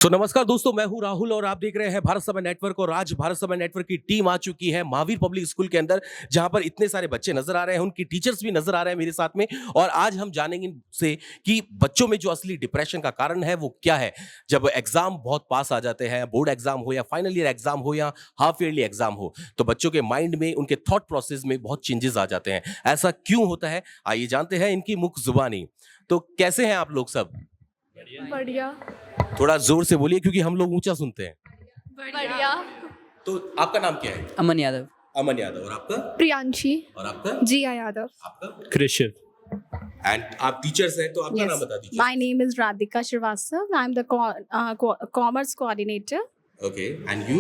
तो नमस्कार दोस्तों, मैं हूं राहुल और आप देख रहे हैं भारत समय नेटवर्क। और आज भारत समय नेटवर्क की टीम आ चुकी है महावीर पब्लिक स्कूल के अंदर, जहां पर इतने सारे बच्चे नजर आ रहे हैं, उनकी टीचर्स भी नजर आ रहे हैं मेरे साथ में। और आज हम जानेंगे इनसे कि बच्चों में जो असली डिप्रेशन का कारण है वो क्या है। जब एग्जाम बहुत पास आ जाते हैं, बोर्ड एग्जाम हो या फाइनल ईयर एग्जाम हो या हाफ ईयरली एग्जाम हो, तो बच्चों के माइंड में, उनके थॉट प्रोसेस में बहुत चेंजेस आ जाते हैं। ऐसा क्यों होता है, आइए जानते हैं इनकी मुख जुबानी। तो कैसे हैं आप लोग सब? बढ़िया। थोड़ा जोर से बोलिए क्योंकि हम लोग ऊंचा सुनते हैं। बढ़िया। तो आपका नाम क्या है? अमन यादव। अमन यादव। और आपका? प्रियांशी। और आपका? जिया यादव। आपका? कृषिव। एंड आप टीचर्स हैं तो आपका नाम बता दीजिए। My name is Radhika Srivastava. I'm the commerce coordinator. Okay, and you?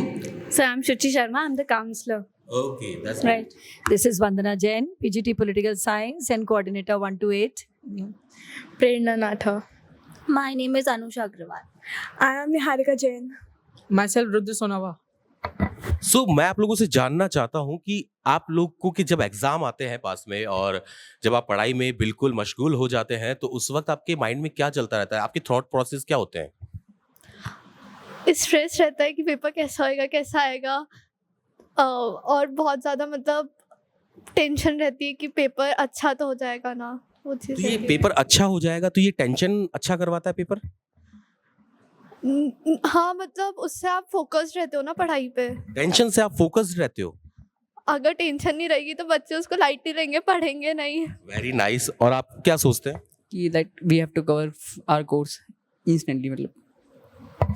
So I'm Shuchi Sharma. I'm the counselor. Okay, that's Right. This is Vandana Jain, PGT Political Science and Coordinator 128. Prerna Natha. My name is Anusha Agrawal. I am Niharika Jain. Myself Rudra Sonava. सो मैं आप लोगों से जानना चाहता हूं कि आप लोग को कि जब एग्जाम आते हैं पास में और जब आप पढ़ाई में बिल्कुल मशगूल हो जाते हैं, तो उस वक्त आपके माइंड में क्या चलता रहता है? आपके थॉट प्रोसेस क्या होते हैं? स्ट्रेस रहता है कि पेपर कैसा होएगा, कैसा आएगा। और बहुत ज़्यादा मतलब टेंशन रहती है कि पेपर अच्छा तो हो जाएगा ना, वो तो चीज़ ये रहती है। पेपर अच्छा हो जाएगा, तो ये टेंशन अच्छा करवाता है पेपर? हाँ, मतलब उससे आप फोकस्ड रहते हो ना पढ़ाई पे। टेंशन से आप फोकस्ड रहते हो? अगर टेंशन नहीं रहेगी तो बच्चे उसको लाइटली लेंगे, पढ़ेंगे नहीं। Very nice. और आप क्या सोचते हैं? कि that we have to cover our course instantly, मतलब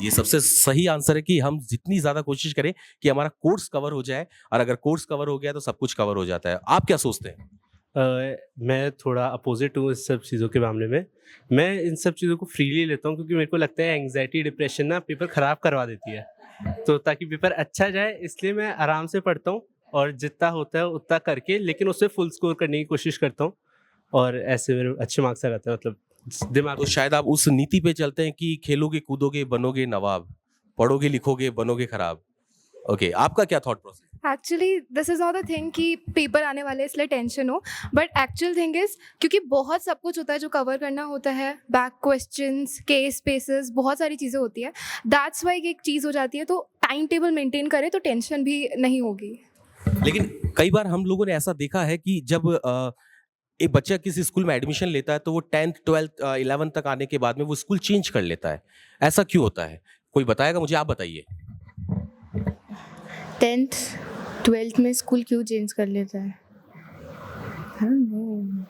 ये सबसे सही आंसर है कि हम जितनी ज्यादा कोशिश करें कि हमारा कोर्स कवर हो जाए, और अगर कोर्स कवर हो गया तो सब कुछ कवर हो जाता है। आप क्या सोचते हैं? मैं थोड़ा अपोजिट हूँ इस सब चीज़ों के मामले में। मैं इन सब चीज़ों को फ्रीली लेता हूँ क्योंकि मेरे को लगता है एंग्जाइटी डिप्रेशन ना पेपर ख़राब करवा देती है। तो ताकि पेपर अच्छा जाए इसलिए मैं आराम से पढ़ता हूँ और जितना होता है उतना करके, लेकिन उससे फुल स्कोर करने की कोशिश करता हूँ और ऐसे मेरे अच्छे मार्क्स आ जाते हैं। मतलब दिमाग तो शायद आप उस नीति पे चलते हैं कि खेलोगे कूदोगे बनोगे नवाब, पढ़ोगे लिखोगे बनोगे खराब। ओके, आपका क्या thought process? Actually this is not the thing कि पेपर आने वाले हैं इसलिए टेंशन हो, बट एक्चुअल थिंग इज़ क्योंकि बहुत सब कुछ होता है जो कवर करना होता है, बैक क्वेश्चंस, केस स्पेसेस, बहुत सारी चीज़ें होती है। दैट्स वाई एक चीज़ हो जाती है, तो टाइम टेबल मेंटेन करें तो टेंशन भी नहीं होगी। लेकिन कई बार हम लोगों ने ऐसा देखा है कि जब एक बच्चा किसी स्कूल में एडमिशन लेता है तो वो 10th 12th 11th तक आने के बाद में वो स्कूल चेंज कर लेता है। ऐसा क्यों होता है? कोई बताएगा मुझे? आप बताइए। 10th 12th में स्कूल क्यों चेंज कर लेता है? I don't know.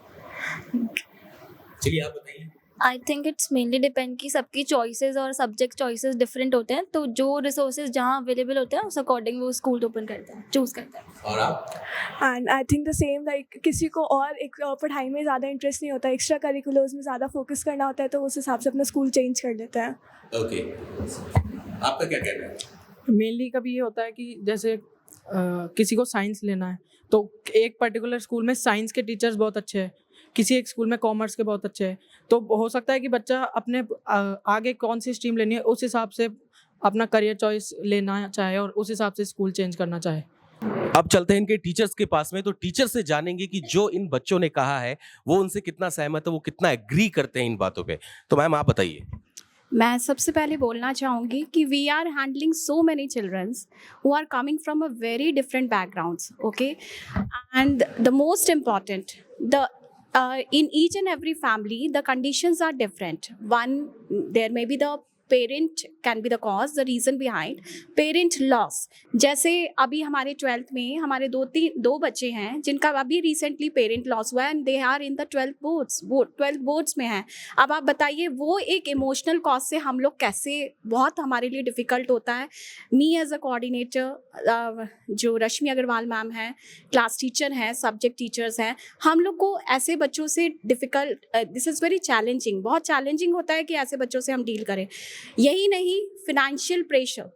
चलिए आप बताइए। I think it's mainly depend कि सबकी चॉइसेस और सब्जेक्ट चॉइसेस डिफरेंट होते हैं, तो जो रिसोर्सेज जहाँ अवेलेबल होते हैं उस अकॉर्डिंग वो स्कूल ओपन करता है, चूज करता है। और आप? And I think the same, like किसी को और एक पढ़ाई में ज़्यादा इंटरेस्ट नहीं होता, एक्स्ट्रा करिकुलर्स में ज़्यादा फोकस करना होता है, तो उस हिसाब से अपना स्कूल चेंज कर लेता है। ओके, आपका क्या कहना है? मेनली कभी ये होता है कि जैसे किसी को साइंस लेना है तो एक पर्टिकुलर स्कूल में साइंस के टीचर्स बहुत अच्छे हैं, किसी एक स्कूल में कॉमर्स के बहुत अच्छे हैं, तो हो सकता है कि बच्चा अपने आगे कौन सी स्ट्रीम लेनी है उस हिसाब से अपना करियर चॉइस लेना चाहे और उस हिसाब से स्कूल चेंज करना चाहे। अब चलते हैं इनके टीचर्स के पास में, तो टीचर से जानेंगे कि जो इन बच्चों ने कहा है वो उनसे कितना सहमत है, वो कितना एग्री करते हैं इन बातों पे। तो मैम आप बताइए। मैं सबसे पहले बोलना चाहूँगी कि we are handling so many childrens who are coming from a very different backgrounds, okay, and the most important the in each and every family the conditions are different. One, there may be the parent can be the cause, the reason behind parent loss. जैसे अभी हमारे 12th में हमारे दो बच्चे हैं जिनका अभी रिसेंटली पेरेंट लॉस हुआ है and they are in the 12th boards में हैं। अब आप बताइए वो एक इमोशनल कॉज से हम लोग कैसे, बहुत हमारे लिए डिफ़िकल्ट होता है। मी एज अ कोऑर्डिनेटर, जो रश्मि अग्रवाल मैम हैं, क्लास टीचर हैं, सब्जेक्ट टीचर्स हैं, हम लोग को ऐसे बच्चों से difficult, this is very challenging, बहुत चैलेंजिंग होता है कि ऐसे बच्चों से हम डील करें। यही नहीं, फिनेंशियल प्रेशर,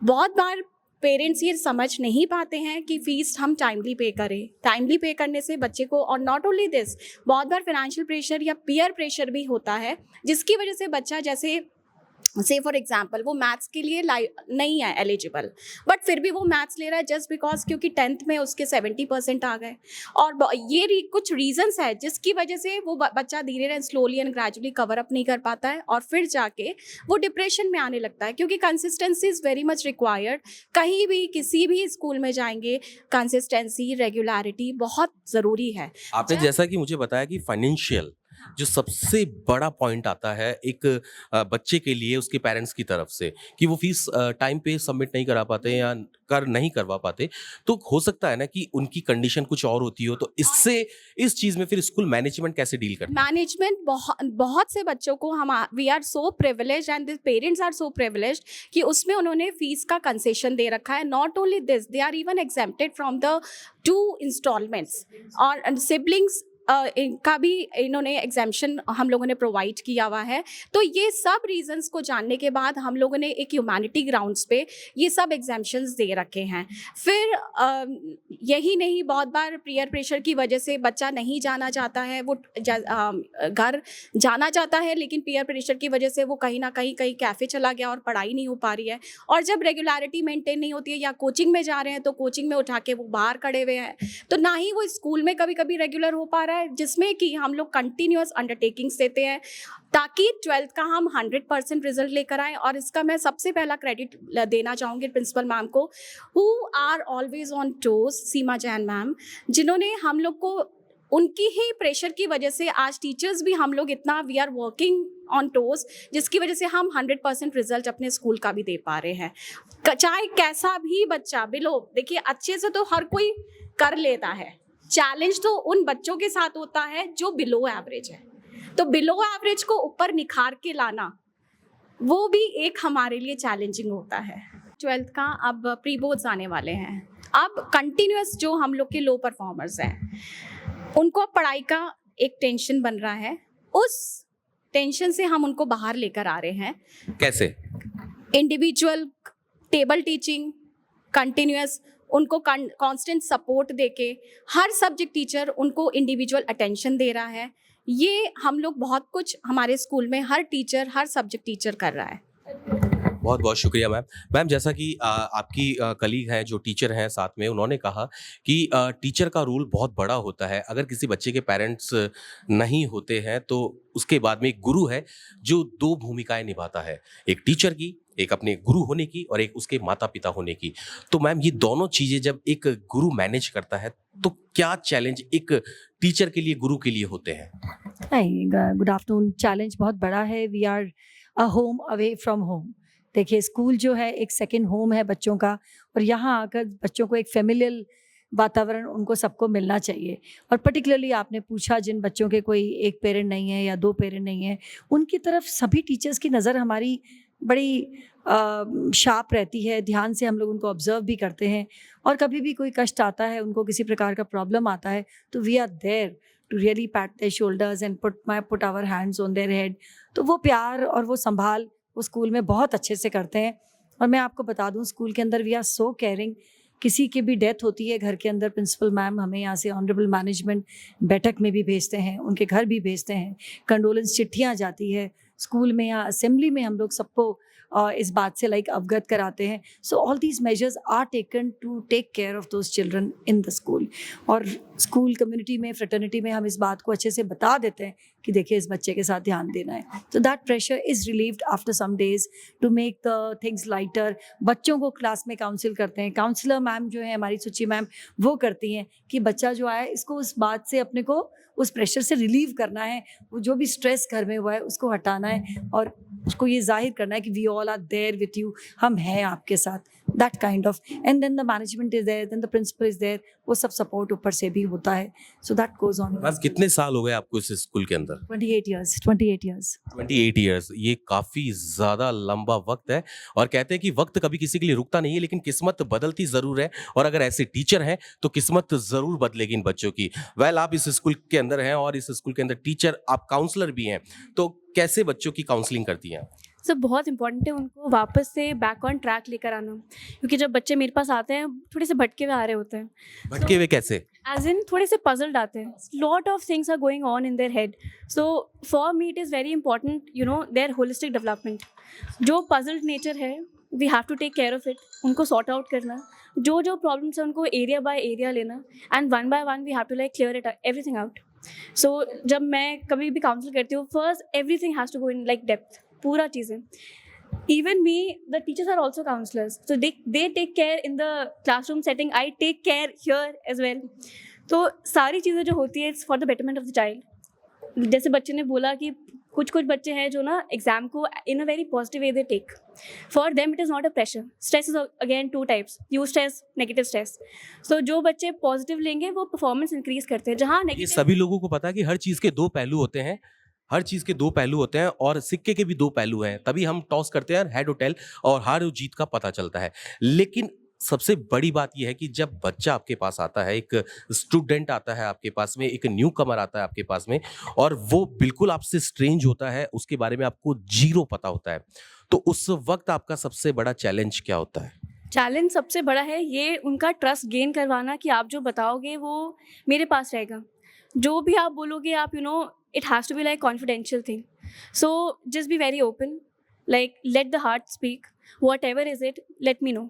बहुत बार पेरेंट्स ये समझ नहीं पाते हैं कि फ़ीस हम टाइमली पे करें। टाइमली पे करने से बच्चे को, और नॉट ओनली दिस, बहुत बार फिनेंशियल प्रेशर या पीयर प्रेशर भी होता है जिसकी वजह से बच्चा, जैसे से फॉर एग्जांपल वो मैथ्स के लिए नहीं है एलिजिबल, बट फिर भी वो मैथ्स ले रहा है जस्ट बिकॉज क्योंकि 10th में उसके 70% आ गए। और ये कुछ रीजंस है जिसकी वजह से वो बच्चा धीरे धीरे slowly and gradually cover up नहीं कर पाता है और फिर जाके वो डिप्रेशन में आने लगता है, क्योंकि consistency is very much required. कहीं भी किसी भी स्कूल में जाएंगे कंसिस्टेंसी रेगुलरिटी बहुत ज़रूरी है। आपने जैसा कि मुझे बताया कि फाइनेंशियल जो सबसे बड़ा पॉइंट आता है एक बच्चे के लिए उसके पेरेंट्स की तरफ से कि वो फीस टाइम पे सबमिट नहीं करा पाते या नहीं करवा पाते, तो हो सकता है ना कि उनकी कंडीशन कुछ और होती हो, तो इससे इस चीज में फिर स्कूल मैनेजमेंट कैसे डील करता है? मैनेजमेंट बहुत से बच्चों को हम we are so privileged and the parents are so privileged कि उसमें उन्होंने फीस का कंसेशन दे रखा है। Not only this, they are even exempted from the 2 instalments और सिबलिंग्स का भी इन्होंने एग्जाम्शन हम लोगों ने प्रोवाइड किया हुआ है। तो ये सब रीजंस को जानने के बाद हम लोगों ने एक ह्यूमैनिटी ग्राउंड्स पे ये सब एग्जाम्शंस दे रखे हैं। फिर यही नहीं, बहुत बार पीयर प्रेशर की वजह से बच्चा नहीं जाना चाहता है, वो घर जाना चाहता है लेकिन पीयर प्रेशर की वजह से वो कहीं ना कहीं कैफ़े चला गया और पढ़ाई नहीं हो पा रही है। और जब रेगुलरिटी मेंटेन नहीं होती है या कोचिंग में जा रहे हैं तो कोचिंग में उठा के वो बाहर खड़े हुए हैं, तो ना ही वो स्कूल में कभी कभी रेगुलर हो पा रहा है, जिसमें कि हम लोग कंटिन्यूअस अंडरटेकिंग्स देते हैं ताकि 12th का हम 100% रिजल्ट लेकर आए। और इसका मैं सबसे पहला क्रेडिट देना चाहूँगी प्रिंसिपल मैम को, who are always on toes, Seema Jain ma'am, जिन्होंने हम लोग को उनकी ही प्रेशर की वजह से आज टीचर्स भी हम लोग इतना we are working on toes, जिसकी वजह से हम 100% रिजल्ट अपने स्कूल का भी दे पा रहे हैं। चाहे कैसा भी बच्चा बिलो, देखिए अच्छे से तो हर कोई कर लेता है, चैलेंज तो उन बच्चों के साथ होता है जो बिलो एवरेज है। तो बिलो एवरेज को ऊपर निखार के लाना वो भी एक हमारे लिए चैलेंजिंग होता है। 12th का अब प्री बोर्ड्स आने वाले हैं, अब कंटिन्यूअस जो हम लोग के लो परफॉर्मर्स हैं उनको अब पढ़ाई का एक टेंशन बन रहा है, उस टेंशन से हम उनको बाहर लेकर आ रहे हैं। कैसे? इंडिविजुअल टेबल टीचिंग, कंटिन्यूअस उनको कांस्टेंट सपोर्ट देके हर सब्जेक्ट टीचर उनको इंडिविजुअल अटेंशन दे रहा है। ये हम लोग बहुत कुछ हमारे स्कूल में हर टीचर हर सब्जेक्ट टीचर कर रहा है। बहुत बहुत शुक्रिया मैम। मैम जैसा कि आपकी कलीग हैं जो टीचर हैं साथ में, उन्होंने कहा कि टीचर का रोल बहुत बड़ा होता है। अगर किसी बच्चे के पेरेंट्स नहीं होते हैं तो उसके बाद में एक गुरु है जो 2 भूमिकाएं निभाता है, एक टीचर की, एक अपने गुरु होने की और एक उसके माता पिता होने की। तो मैम ये दोनों चीज़ें जब एक गुरु मैनेज करता है तो क्या चैलेंज एक टीचर के लिए गुरु के लिए होते हैं? Good afternoon. चैलेंज बहुत बड़ा है। We are a home away from home. देखिए स्कूल जो है एक सेकंड होम है बच्चों का, और यहाँ आकर बच्चों को एक फेमिलियल वातावरण उनको सबको मिलना चाहिए। और पर्टिकुलरली आपने पूछा जिन बच्चों के कोई एक पेरेंट नहीं है या 2 पेरेंट नहीं है, उनकी तरफ सभी टीचर्स की नज़र हमारी बड़ी शार्प रहती है। ध्यान से हम लोग उनको ऑब्जर्व भी करते हैं, और कभी भी कोई कष्ट आता है, उनको किसी प्रकार का प्रॉब्लम आता है, तो we are there to really pat their shoulders and put our hands on their head. तो वो प्यार और वो संभाल वो स्कूल में बहुत अच्छे से करते हैं। और मैं आपको बता दूं स्कूल के अंदर वी आर सो केयरिंग। किसी की भी डेथ होती है घर के अंदर, प्रिंसिपल मैम हमें यहाँ से ऑनरेबल मैनेजमेंट बैठक में भी भेजते हैं, उनके घर भी भेजते हैं, कंडोलेंस चिट्ठियाँ जाती है स्कूल में या असेंबली में, हम लोग सबको इस बात से अवगत कराते हैं। So all these measures are taken to take care of those children in the school. और स्कूल कम्युनिटी में, फ्रेटर्निटी में हम इस बात को अच्छे से बता देते हैं कि देखिए इस बच्चे के साथ ध्यान देना है। तो that pressure is relieved after some days to make the things lighter. बच्चों को क्लास में काउंसिल करते हैं, काउंसलर मैम जो है हमारी सुची मैम वो करती हैं कि बच्चा जो आया इसको उस बात से अपने को उस प्रेशर से रिलीव करना है, वो जो भी स्ट्रेस घर में हुआ है उसको हटाना है और उसको ये जाहिर करना है कि we all are there with you, हम हैं आपके साथ, that kind of. And then the management is there, then the principal is there, वो सब सपोर्ट ऊपर से भी होता है। So that goes on. Ma'am कितने साल हो गए आपको इस स्कूल के अंदर? 28 years 28 years 28 ईयर्स, ये काफ़ी ज़्यादा लंबा वक्त है। और कहते हैं कि वक्त कभी किसी के लिए रुकता नहीं है, लेकिन किस्मत बदलती ज़रूर है। और अगर ऐसे टीचर हैं तो किस्मत ज़रूर बदलेगी इन बच्चों की। वेल आप इस स्कूल के अंदर हैं और इस स्कूल के अंदर टीचर, आप काउंसलर भी हैं, तो कैसे बच्चों की काउंसलिंग करती हैं? सर बहुत इंपॉर्टेंट है उनको वापस से बैक ऑन ट्रैक लेकर आना, क्योंकि जब बच्चे मेरे पास आते हैं थोड़े से भटके हुए आ रहे होते हैं। भटके हुए कैसे? एज इन थोड़े से पजल्ड आते हैं. Lot of things are going on in their head. So for me it is very important their holistic development. जो पजल्ड नेचर है we have to take care of it. उनको sort out करना, जो problems है उनको area by area लेना, and one by one we have to clear it everything out. So जब मैं कभी भी काउंसिल करती हूँ, first everything has to go in depth, पूरा चीज़ें. Even me, the teachers are also counselors, so they take care in the classroom setting. I take care here as well. तो सारी चीज़ें जो होती है, it's for the betterment of the child. जैसे बच्चे ने बोला कि कुछ बच्चे हैं जो ना एग्जाम को in a very positive way they take. For them it is not a pressure. Stress is again two types: you stress, negative stress. So जो बच्चे पॉजिटिव लेंगे वो परफॉर्मेंस इंक्रीज करते हैं. जहाँ ये नेगेटिव, सभी लोगों को पता है कि हर चीज़ के दो पहलू होते हैं, हर चीज़ के दो पहलू होते हैं और सिक्के के भी दो पहलू हैं, तभी हम टॉस करते हैं हेड और टेल और हार और जीत का पता चलता है. लेकिन सबसे बड़ी बात यह है कि जब बच्चा आपके पास आता है, एक स्टूडेंट आता है आपके पास में, एक न्यू कमर आता है आपके पास में और वो बिल्कुल आपसे स्ट्रेंज होता है, उसके बारे में आपको जीरो पता होता है, तो उस वक्त आपका सबसे बड़ा चैलेंज क्या होता है? चैलेंज सबसे बड़ा है ये उनका ट्रस्ट गेन करवाना कि आप जो बताओगे वो मेरे पास रहेगा. जो भी आप बोलोगे आप it has to be like confidential thing. So just be very open, like let the heart speak. Whatever is it, let me know.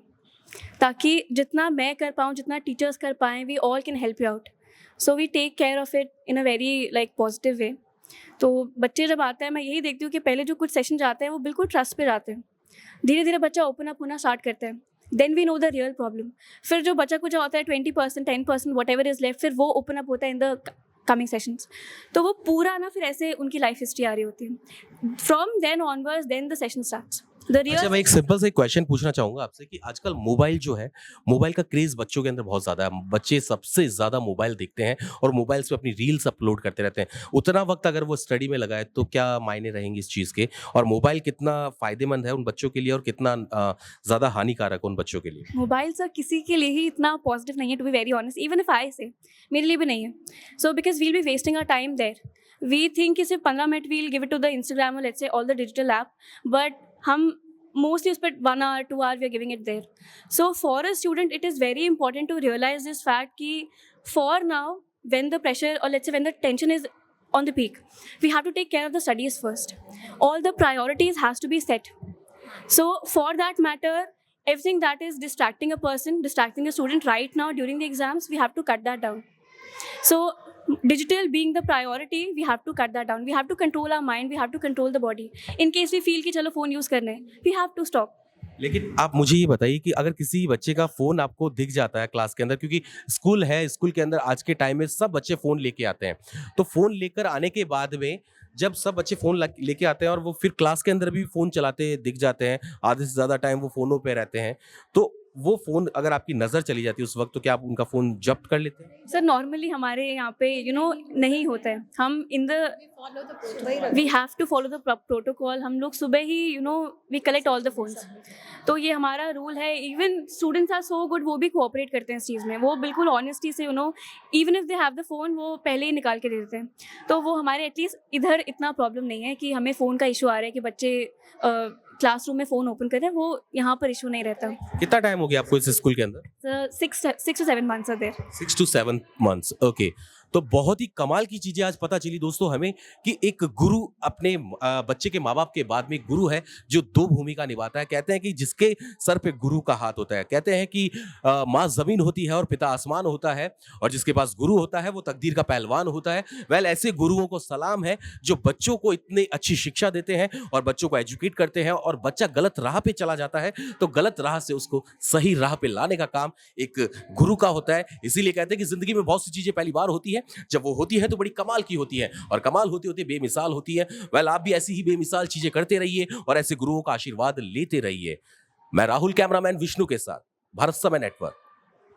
ताकि जितना मैं कर पाऊँ, जितना टीचर्स कर पाएँ, we all can help you out. So we take care of it in a very positive way. तो बच्चे जब आते हैं, मैं यही देखती हूँ कि पहले जो कुछ सेशन जाते हैं वो बिल्कुल ट्रस्ट पे जाते हैं. धीरे धीरे बच्चा ओपन अप होना स्टार्ट करता है. Then we know the real problem. फिर जो बच्चा कुछ होता है 20%, 10%, वट एवर इज लेफ्ट, फिर वो ओपन अप होता है इन द कमिंग सेशंस. तो वो पूरा ना फिर ऐसे उनकी लाइफ हिस्ट्री आ रही होती है. From then onwards then the session starts. अच्छा, मैं एक सिंपल सा क्वेश्चन पूछना चाहूंगा आपसे कि आजकल मोबाइल जो है, मोबाइल का क्रेज बच्चों के अंदर बहुत ज्यादा है. बच्चे सबसे ज्यादा मोबाइल देखते हैं और मोबाइल पे अपनी रील्स अपलोड करते रहते हैं. उतना वक्त अगर वो स्टडी में लगाए तो क्या मायने रहेंगे इस चीज के, और मोबाइल कितना फायदेमंद है उन बच्चों के लिए और कितना ज्यादा हानिकारक उन बच्चों के लिए? मोबाइल सर किसी के लिए ही इतना पॉजिटिव नहीं है, to be very honest. Even if I say, मेरे लिए भी नहीं है. So because we'll be wasting our time there. We think कि सिर्फ 15 minute we'll give it to the Instagram और let's say all the digital app, but हम mostly उस पर 1 hour 2 hour we are giving it there. So for a student it is very important to realize this fact कि for now when the pressure or let's say when the tension is on the peak, we have to take care of the studies first. All the priorities has to be set. So for that matter, everything that is distracting a person, distracting a student right now during the exams, we have to cut that down. So digital being the priority, we have to cut that down. We have to control our mind, we have to control the body. In case we feel कि चलो phone use करना है, we have to stop. लेकिन आप मुझे ये बताइए कि अगर किसी बच्चे का फोन आपको दिख जाता है क्लास के अंदर, क्योंकि स्कूल है, स्कूल के अंदर आज के टाइम में सब बच्चे फोन लेके आते हैं, तो फोन लेकर आने के बाद में जब सब बच्चे फोन लेके आते हैं और वो फिर क्लास के अंदर भी फोन चलाते दिख जाते हैं, आधे से ज्यादा टाइम वो फोनों पे रहते हैं, तो वो फोन अगर आपकी नजर चली जाती है उस वक्त, तो क्या आप उनका फोन जब्त कर लेते हैं? सर नॉर्मली हमारे यहाँ पे नहीं होता है. हम in the we have to follow the protocol. हम लोग सुबह ही we collect all the phones. तो ये हमारा रूल है. Even students are so good, वो भी कोऑपरेट करते हैं इस चीज़ में. वो बिल्कुल ऑनेस्टी से even if they have the phone वो पहले ही निकाल के दे देते हैं. तो वो हमारे एटलीस्ट इधर इतना प्रॉब्लम नहीं है कि हमें फ़ोन का इशू आ रहा है कि बच्चे क्लासरूम में फ़ोन ओपन करें. वो यहाँ पर इशू नहीं रहता. कितना टाइम हो गया आपको इस स्कूल के अंदर? 6 to 7 months are there. 6 to 7 months. Okay. तो बहुत ही कमाल की चीजें आज पता चली दोस्तों हमें कि एक गुरु अपने बच्चे के माँ बाप के बाद में गुरु है जो दो भूमिका निभाता है. कहते हैं कि जिसके सर पे गुरु का हाथ होता है, कहते हैं कि माँ जमीन होती है और पिता आसमान होता है, और जिसके पास गुरु होता है वो तकदीर का पहलवान होता है. वेल, ऐसे गुरुओं को सलाम है जो बच्चों को इतनी अच्छी शिक्षा देते हैं और बच्चों को एजुकेट करते हैं, और बच्चा गलत राह पे चला जाता है तो गलत राह से उसको सही राह पे लाने का काम एक गुरु का होता है. इसीलिए कहते हैं कि जिंदगी में बहुत सी चीजें पहली बार होती है, जब वो होती है तो बड़ी कमाल की होती है, और कमाल होती होती बेमिसाल होती है. वेल, आप भी ऐसी ही बेमिसाल चीजें करते रहिए और ऐसे गुरुओं का आशीर्वाद लेते रहिए. मैं राहुल कैमरामैन विष्णु के साथ, भारत समय नेटवर्क.